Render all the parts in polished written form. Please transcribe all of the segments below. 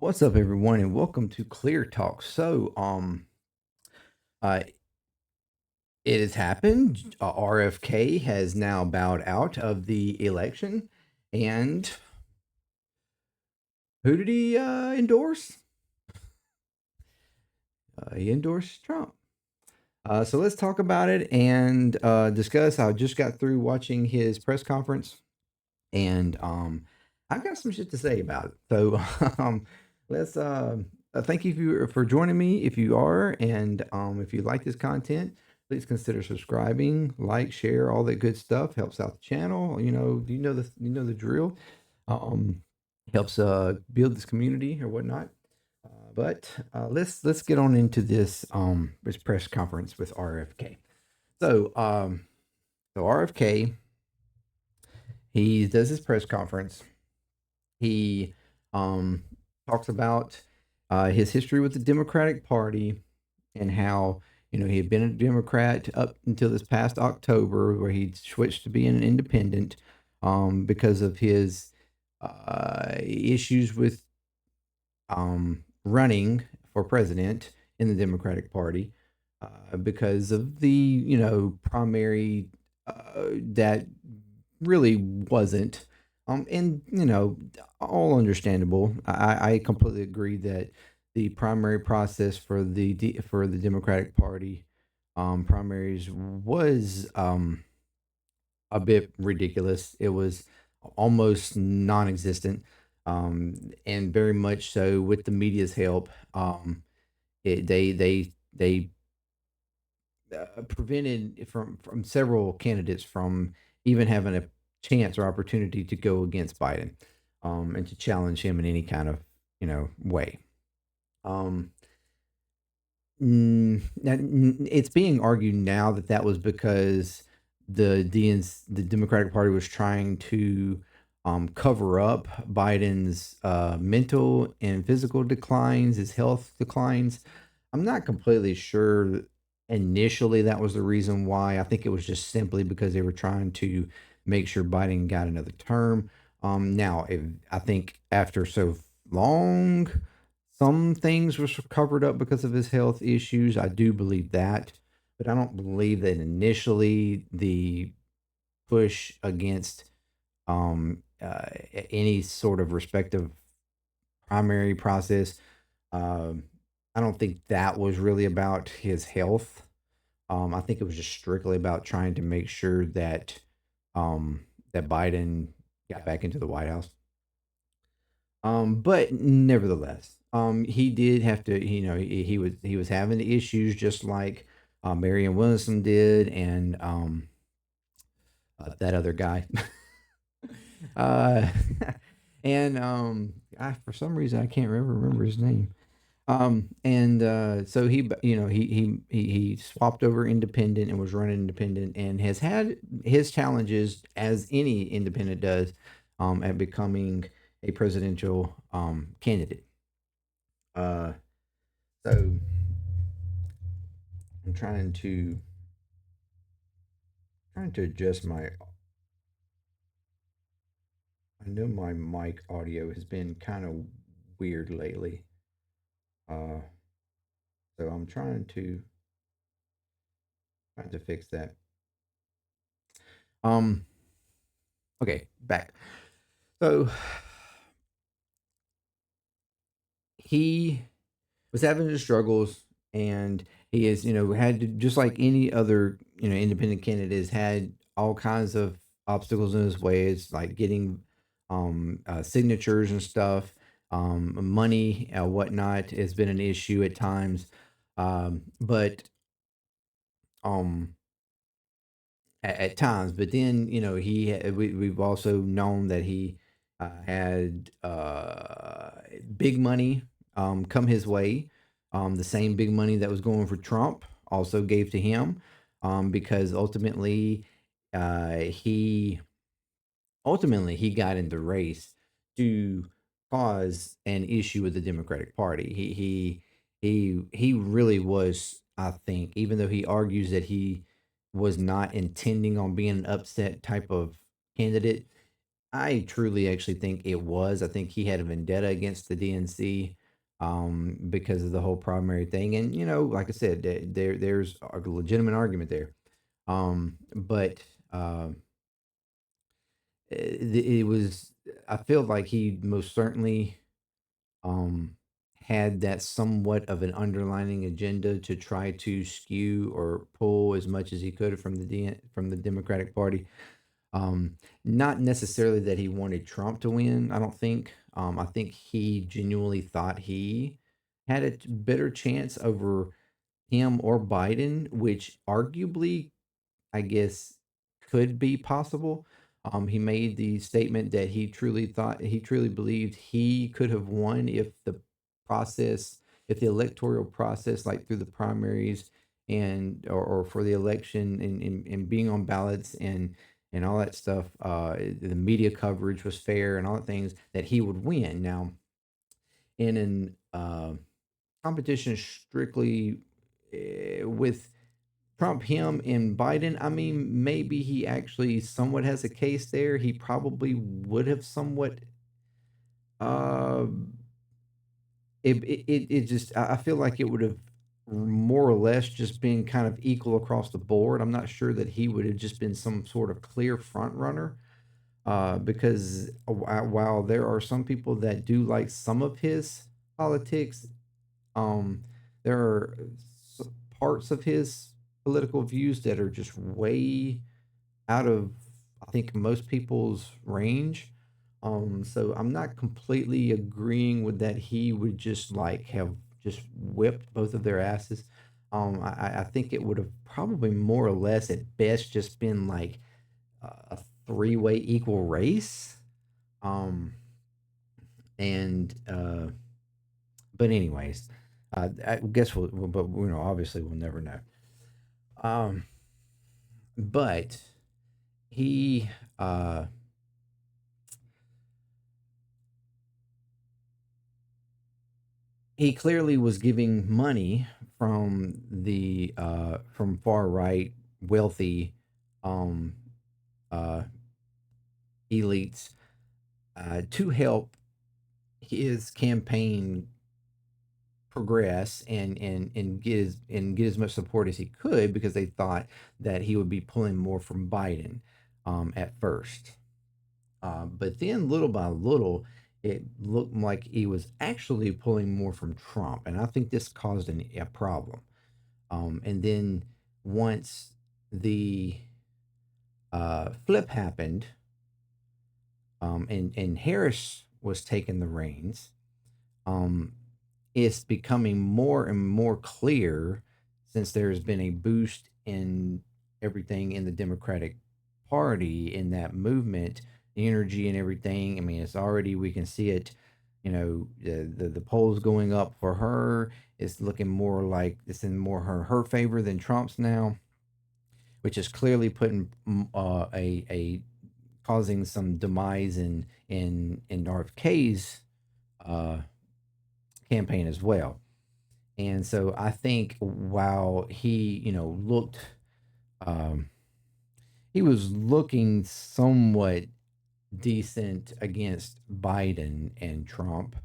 What's up, everyone, and welcome to ClearTalk. Uh, it has happened. RFK has now bowed out of the election, and who did he endorse? He endorsed Trump. So let's talk about it and discuss. I just got through watching his press conference, and I've got some shit to say about it. So let's thank you for joining me if you are, and if you like this content, please consider subscribing, like, share, all that good stuff helps out the channel. You know the drill. Um, Helps build this community or whatnot. But let's get on into this press conference with RFK. So so RFK, he does his press conference. He um, talks about his history with the Democratic Party and how he had been a Democrat up until this past October, where he switched to being an independent because of his issues with running for president in the Democratic Party because of the primary that really wasn't. And all understandable. I completely agree that the primary process for for the Democratic Party primaries was a bit ridiculous. It was almost non-existent, and very much so with the media's help. They prevented from several candidates from even having a chance or opportunity to go against Biden, and to challenge him in any kind of way. Um, it's being argued now that that was because the Democratic Party was trying to cover up Biden's mental and physical declines, his health declines. I'm not completely sure initially that was the reason why. I think it was just simply because they were trying to make sure Biden got another term. Now, I think after so long, some things were covered up because of his health issues. I do believe that, but I don't believe that initially the push against any sort of respective primary process. Um, I don't think that was really about his health. I think it was just strictly about trying to make sure that that Biden got back into the White House. But nevertheless, he did have to. He was having issues just like Marianne Williamson did, and that other guy. uh, and for some reason I can't remember his name. And so he swapped over independent and was running independent and has had his challenges as any independent does at becoming a presidential candidate. Uh, so I'm trying to adjust my. I know my mic audio has been kind of weird lately. Uh, so I'm trying to fix that. Um, okay, back. So he was having his struggles, and he has had to, just like any other independent candidate, has had all kinds of obstacles in his way. It's like getting signatures and stuff, money, whatnot has been an issue at times. But um at times, but then we've also known that he had big money come his way. The same big money that was going for Trump also gave to him, because he ultimately got in the race to cause an issue with the Democratic Party. He really was, I think, even though he argues that he was not intending on being an upset type of candidate. I truly actually think it was. I think he had a vendetta against the DNC because of the whole primary thing. And like I said, there's a legitimate argument there. But it was. I feel like he most certainly um, had that somewhat of an underlining agenda to try to skew or pull as much as he could from from the Democratic Party. Not necessarily that he wanted Trump to win. I don't think. I think he genuinely thought he had a better chance over him or Biden, which arguably I guess could be possible. He made the statement that he truly believed he could have won if process, if the electoral process, like through the primaries or for the election and being on ballots and all that stuff, the media coverage was fair and all the things that he would win. Now, in an competition strictly with Trump, him, and Biden, I mean, maybe he actually somewhat has a case there. He probably would have somewhat. Uh, it just I feel like it would have more or less just been kind of equal across the board. I'm not sure that he would have just been some sort of clear front runner. Because while there are some people that do like some of his politics, um, there are parts of his political views that are just way out of, I think, most people's range. So I'm not completely agreeing with that he would just like have just whipped both of their asses. I think it would have probably more or less at best just been like a three-way equal race. Um, and but anyways, I guess but obviously we'll never know. Um, but he uh he clearly was giving money from far right wealthy um uh elites to help his campaign progress and get as much support as he could because they thought that he would be pulling more from Biden at first. But then little by little, it looked like he was actually pulling more from Trump. And I think this caused a problem. And then once the flip happened, and Harris was taking the reins, um, it's becoming more and more clear since there's been a boost in everything in the Democratic Party in that movement, energy and everything. I mean, it's already we can see it. The polls going up for her. It's looking more like it's in more her favor than Trump's now, which is clearly putting a causing some demise in RFK's uh, campaign as well. And so I think while he, looked, um, he was looking somewhat decent against Biden and Trump.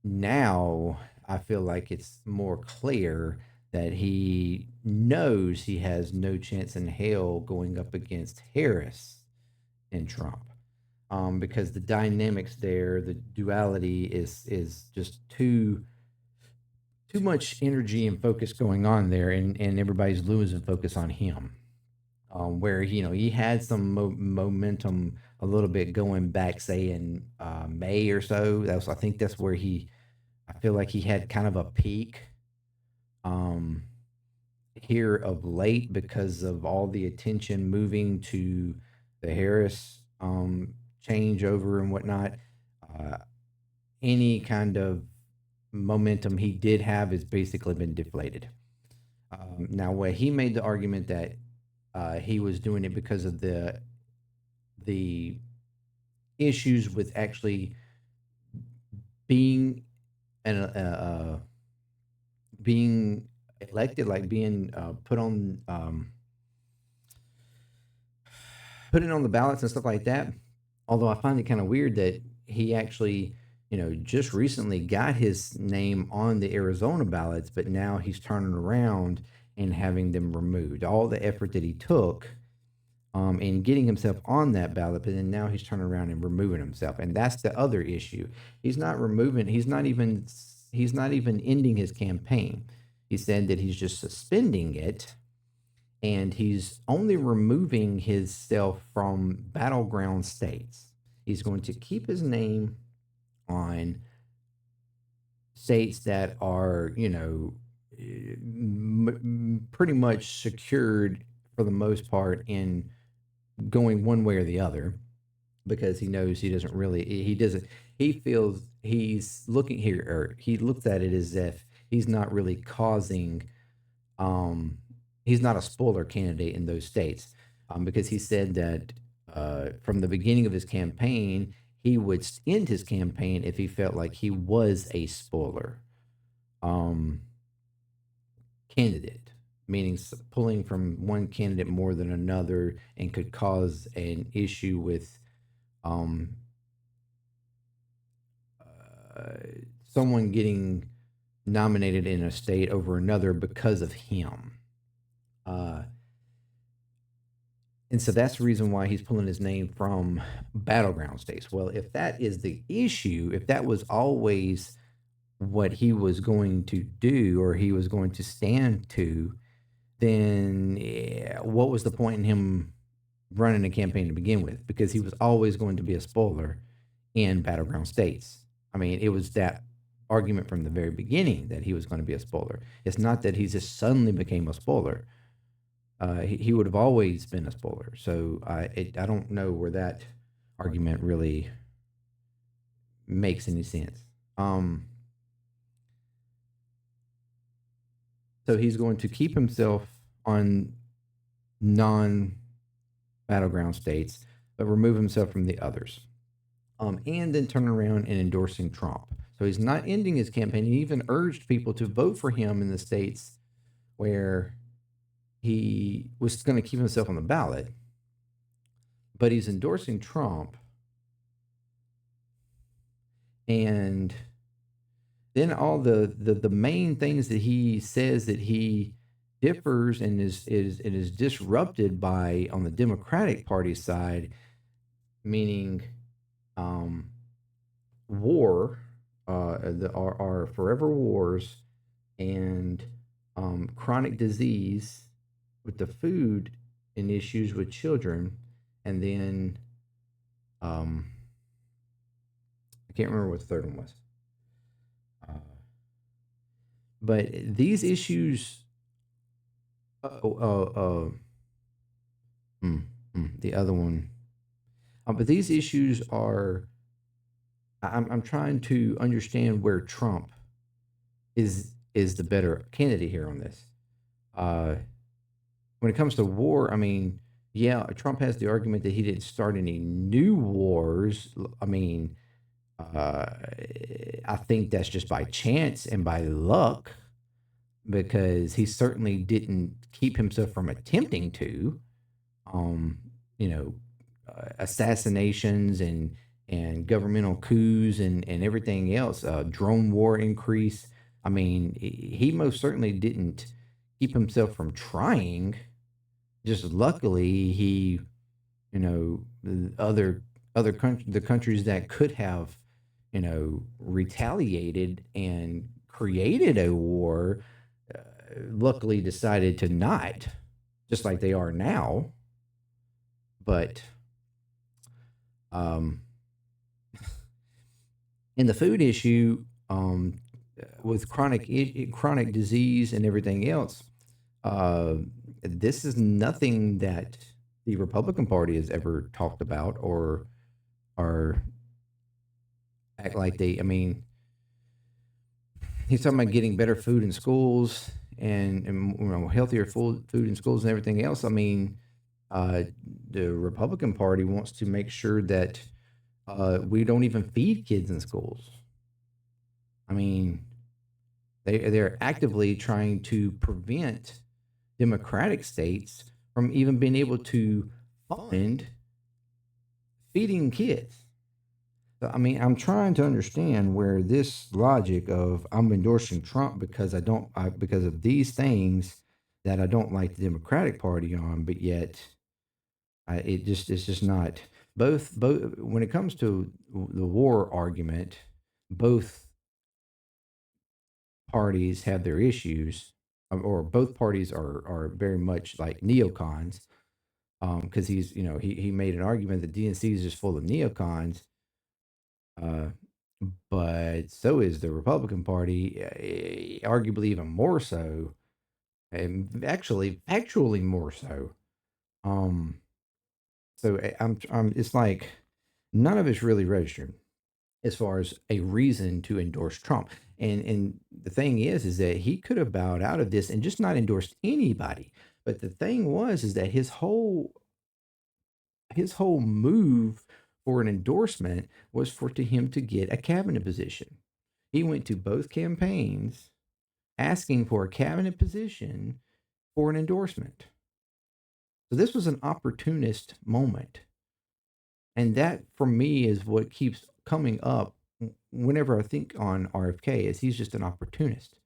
Now I feel like it's more clear that he knows he has no chance in hell going up against Harris and Trump. Because the dynamics there, the duality is just too much energy and focus going on there, and everybody's losing focus on him. Where he had some momentum a little bit going back, say in May or so. I think that's where I feel like he had kind of a peak um, here of late because of all the attention moving to the Harris changeover and whatnot. Uh, any kind of momentum he did have has basically been deflated. Now, where he made the argument that he was doing it because of the issues with actually being an being elected, like being put in on the ballots and stuff like that. Although I find it kind of weird that he actually, just recently got his name on the Arizona ballots, but now he's turning around and having them removed. All the effort that he took in getting himself on that ballot, but then now he's turning around and removing himself, and that's the other issue. He's not removing. He's not even ending his campaign. He said that he's just suspending it, and he's only removing himself from battleground states. He's going to keep his name on states that are, pretty much secured for the most part in going one way or the other, because he knows he feels he's looking here, or he looks at it as if he's not really causing, um, he's not a spoiler candidate in those states, because he said that from the beginning of his campaign, he would end his campaign if he felt like he was a spoiler um, candidate, meaning pulling from one candidate more than another and could cause an issue with um, uh, someone getting nominated in a state over another because of him. Uh, and so that's the reason why he's pulling his name from battleground states. Well, if that is the issue, if that was always what he was going to do, or he was going to stand to, then what was the point in him running a campaign to begin with? Because he was always going to be a spoiler in battleground states. I mean, it was that argument from the very beginning that he was going to be a spoiler. It's not that he just suddenly became a spoiler. He would have always been a spoiler. So I don't know where that argument really makes any sense. So he's going to keep himself on non battleground states, but remove himself from the others. And then turn around and endorsing Trump. So he's not ending his campaign. He even urged people to vote for him in the states where he was going to keep himself on the ballot, but he's endorsing Trump. And then all the main things that he says that he differs and is disrupted by on the Democratic Party side, meaning war, our forever wars, and chronic disease with the food and issues with children, and then I can't remember what the third one was. But these issues, the other one, but these issues are. I'm trying to understand where Trump is the better candidate here on this. When it comes to war, I mean, yeah, Trump has the argument that he didn't start any new wars. I mean, I think that's just by chance and by luck, because he certainly didn't keep himself from attempting to. Um, Assassinations and governmental coups and everything else, drone war increase. I mean, he most certainly didn't keep himself from trying. Just luckily, he, the countries that could have, retaliated and created a war, luckily decided to not, just like they are now. But in the food issue, with chronic disease and everything else, this is nothing that the Republican Party has ever talked about or act like they. I mean, he's talking about getting better food in schools and healthier food in schools and everything else. I mean, the Republican Party wants to make sure that we don't even feed kids in schools. I mean, they're actively trying to prevent Democratic states from even being able to fund feeding kids. So, I mean, I'm trying to understand where this logic of I'm endorsing Trump because because of these things that I don't like the Democratic Party on, but yet it's just not both when it comes to the war argument, both parties have their issues, or both parties are very much like neocons. Because he's he made an argument that DNC is just full of neocons, uh, but so is the Republican Party, arguably even more so, and actually more so. Um, so I'm it's like none of it's really registered as far as a reason to endorse Trump. And the thing is that he could have bowed out of this and just not endorsed anybody. But the thing is that his whole move for an endorsement was for to him to get a cabinet position. He went to both campaigns asking for a cabinet position for an endorsement. So this was an opportunist moment. And that for me is what keeps coming up whenever I think on RFK is he's just an opportunist.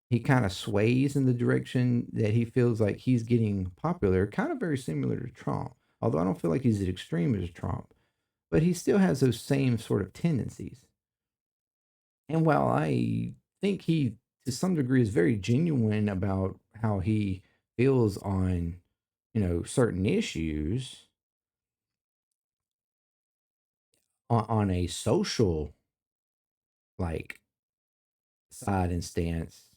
He kind of sways in the direction that he feels like he's getting popular, kind of very similar to Trump. Although I don't feel like he's as extreme as Trump, but he still has those same sort of tendencies. And while I think he, to some degree, is very genuine about how he feels on, certain issues on a social like side and stance,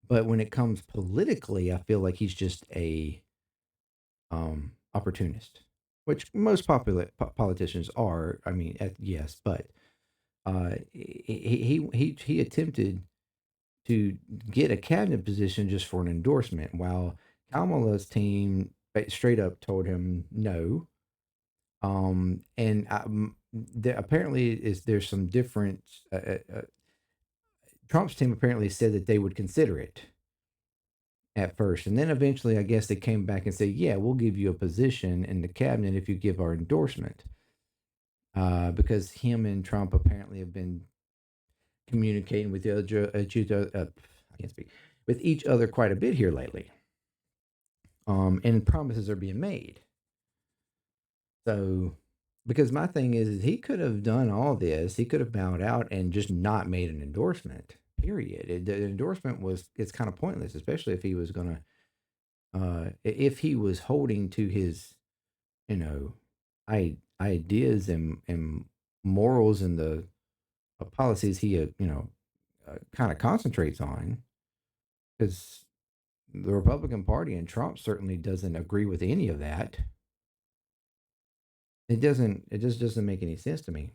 but when it comes politically, I feel like he's just a opportunist, which most politicians are. I mean, yes, but he attempted to get a cabinet position just for an endorsement, while Kamala's team straight up told him no. And there apparently there's some different. Trump's team apparently said that they would consider it at first, and then eventually, I guess they came back and said, "Yeah, we'll give you a position in the cabinet if you give our endorsement." Because him and Trump apparently have been communicating with I can't speak with each other quite a bit here lately. And promises are being made. So, because my thing is he could have done all this, he could have bowed out and just not made an endorsement. Period. The endorsement it's kind of pointless, especially if he was gonna if he was holding to his you know ideas and morals and the policies he kind of concentrates on, because the Republican Party and Trump certainly doesn't agree with any of that. It just doesn't make any sense to me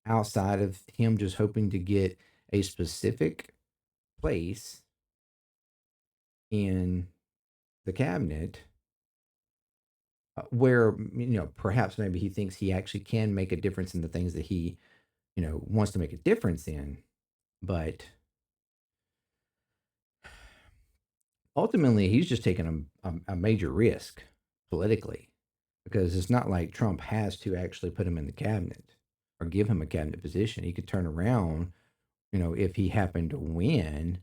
outside of him just hoping to get a specific place in the cabinet, where perhaps maybe he thinks he actually can make a difference in the things that he wants to make a difference in. But ultimately he's just taking a major risk politically, because it's not like Trump has to actually put him in the cabinet or give him a cabinet position. He could turn around, if he happened to win,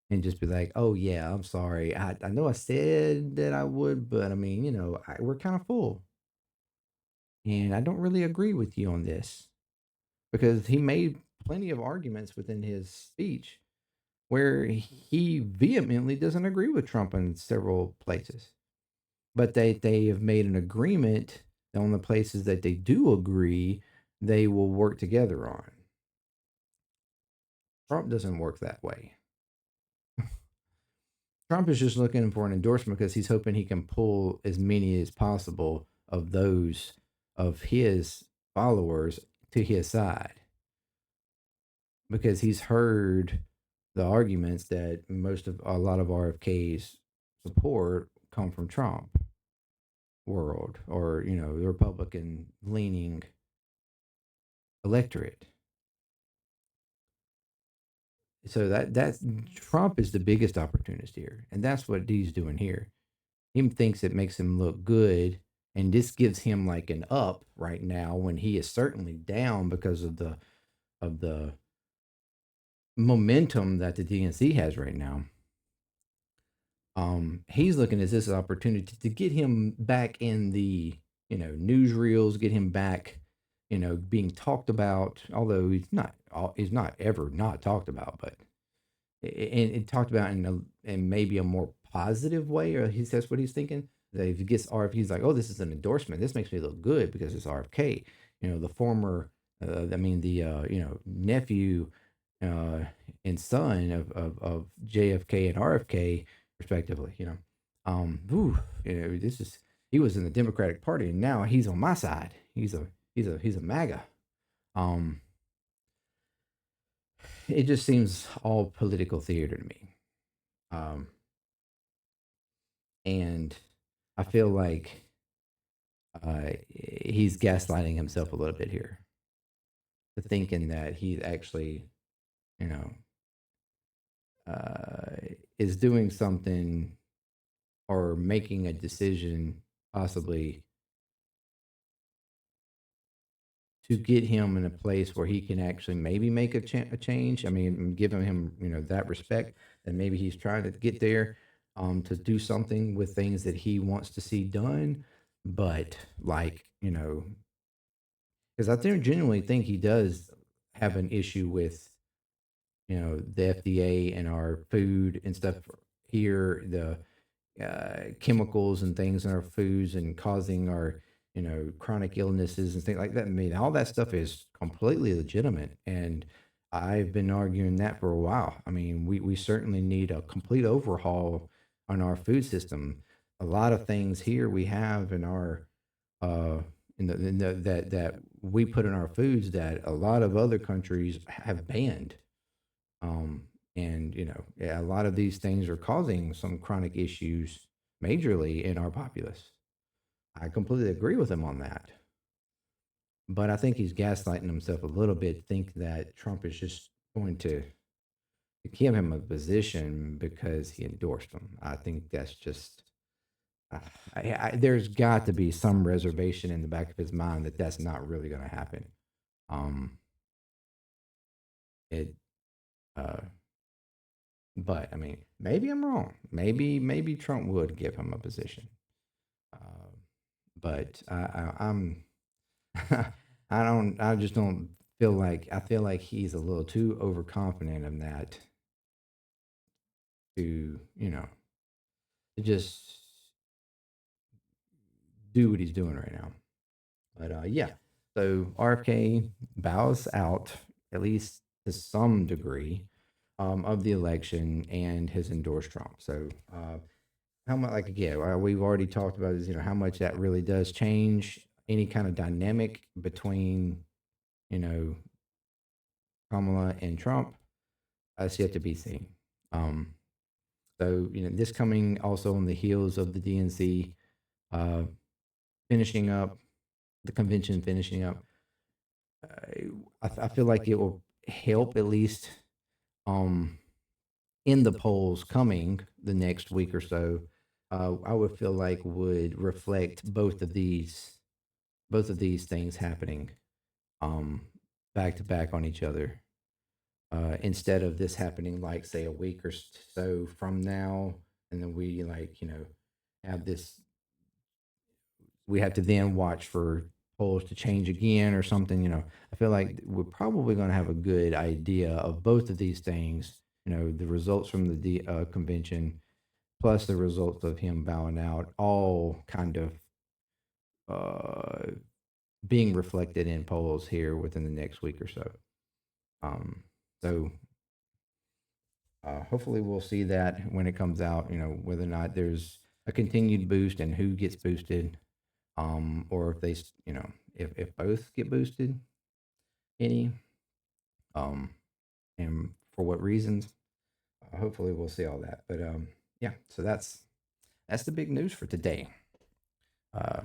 and just be like, "Oh yeah, I'm sorry. I know I said that I would, but I mean, we're kind of full, and I don't really agree with you on this," because he made plenty of arguments within his speech where he vehemently doesn't agree with Trump in several places. But they have made an agreement on the places that they do agree, they will work together on. Trump doesn't work that way. Trump is just looking for an endorsement because he's hoping he can pull as many as possible of those of his followers to his side, because he's heard the arguments that a lot of RFK's support come from Trump world, or the Republican leaning electorate. So that's Trump is the biggest opportunist here, and that's what he's doing here. He thinks it makes him look good and this gives him like an up right now when he is certainly down because of the momentum that the DNC has right now. He's looking at this opportunity to get him back in the newsreels, get him back, being talked about. Although he's not ever not talked about, but and talked about in maybe a more positive way, or that's what he's thinking. That if he gets RFK, he's like, oh, this is an endorsement. This makes me look good because it's RFK. The former, the nephew uh, and son of JFK and RFK, respectively. This is he was in the Democratic Party, and now he's on my side. He's a MAGA. Um, it just seems all political theater to me. Um, and I feel like he's gaslighting himself a little bit here, to thinking that he's actually, you know, is doing something or making a decision possibly to get him in a place where he can actually maybe make a change. I mean, giving him that respect, and maybe he's trying to get there, to do something with things that he wants to see done. But like because I think genuinely think he does have an issue with the FDA and our food and stuff here, the chemicals and things in our foods and causing our chronic illnesses and things like that. I mean, all that stuff is completely legitimate, and I've been arguing that for a while. I mean, we certainly need a complete overhaul on our food system. A lot of things here we have in our uh that we put in our foods that a lot of other countries have banned. um, and yeah, a lot of these things are causing some chronic issues majorly in our populace. I completely agree with him on that. But I think he's gaslighting himself a little bit, think that Trump is just going to give him a position because he endorsed him. I think that's just, uh, there's got to be some reservation in the back of his mind that that's not really going to happen. Um, it, uh, But I mean, maybe I'm wrong. Maybe Trump would give him a position. Uh, but I'm I don't. I just don't feel like. I feel like he's a little too overconfident in that to to just do what he's doing right now. But yeah. So RFK bows out at least to some degree of the election and has endorsed Trump. So how much, like again, we've already talked about is how much that really does change any kind of dynamic between you know Kamala and Trump. That's yet to be seen. Um, so this coming also on the heels of the DNC uh, finishing up the convention, finishing up. I feel like it will help at least um, in the polls coming the next week or so. I would feel like would reflect both of these things happening um, back to back on each other, instead of this happening like say a week or so from now, and then we have this. We have to then watch for polls to change again or something. I feel like we're probably going to have a good idea of both of these things. The results from the convention plus the results of him bowing out, all kind of uh, being reflected in polls here within the next week or so. Um, so hopefully we'll see that when it comes out, whether or not there's a continued boost and who gets boosted, or if if both get boosted, any, um, and for what reasons. Hopefully we'll see all that. But yeah, so that's the big news for today. Uh,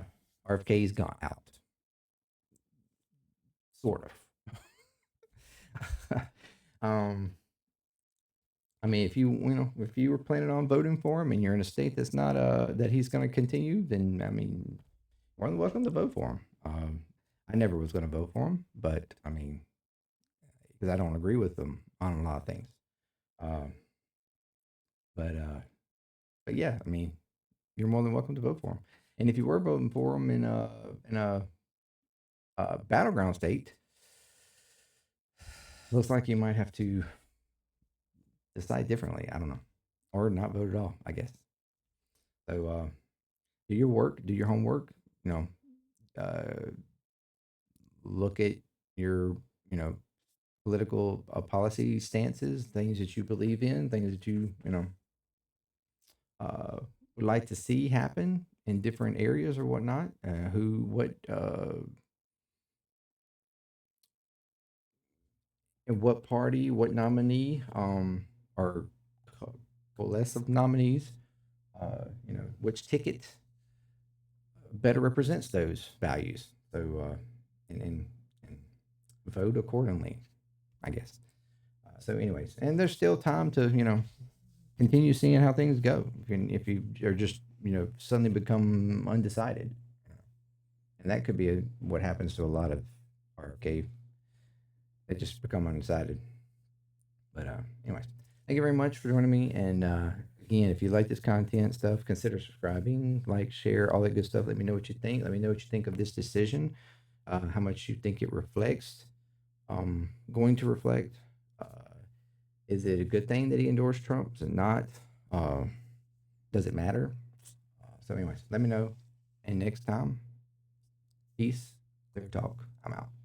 RFK's gone out, sort of. um, I mean, if you were planning on voting for him and you're in a state that's not that he's going to continue, then I mean, more than welcome to vote for him. I never was going to vote for him, but I mean, because I don't agree with them on a lot of things. Um, but but yeah, I mean, you're more than welcome to vote for him. And if you were voting for him in a battleground state, looks like you might have to decide differently. I don't know, or not vote at all, I guess. So do your work, do your homework. You know, look at your political policy stances, things that you believe in, things that you uh, would like to see happen in different areas or whatnot. And what party, what nominee, or coalesce of nominees. Which ticket better represents those values. So, and vote accordingly, I guess. So, anyways, and there's still time to continue seeing how things go. If you are just suddenly become undecided, and that could be what happens to a lot of RFK. They just become undecided. But anyways, thank you very much for joining me. And again, if you like this content stuff, consider subscribing, like, share, all that good stuff. Let me know what you think. Let me know what you think of this decision. How much you think it reflects. Going to reflect. Uh, is it a good thing that he endorsed Trump? Is it not? Uh, does it matter? So, anyways, let me know. And next time, peace, clear talk. I'm out.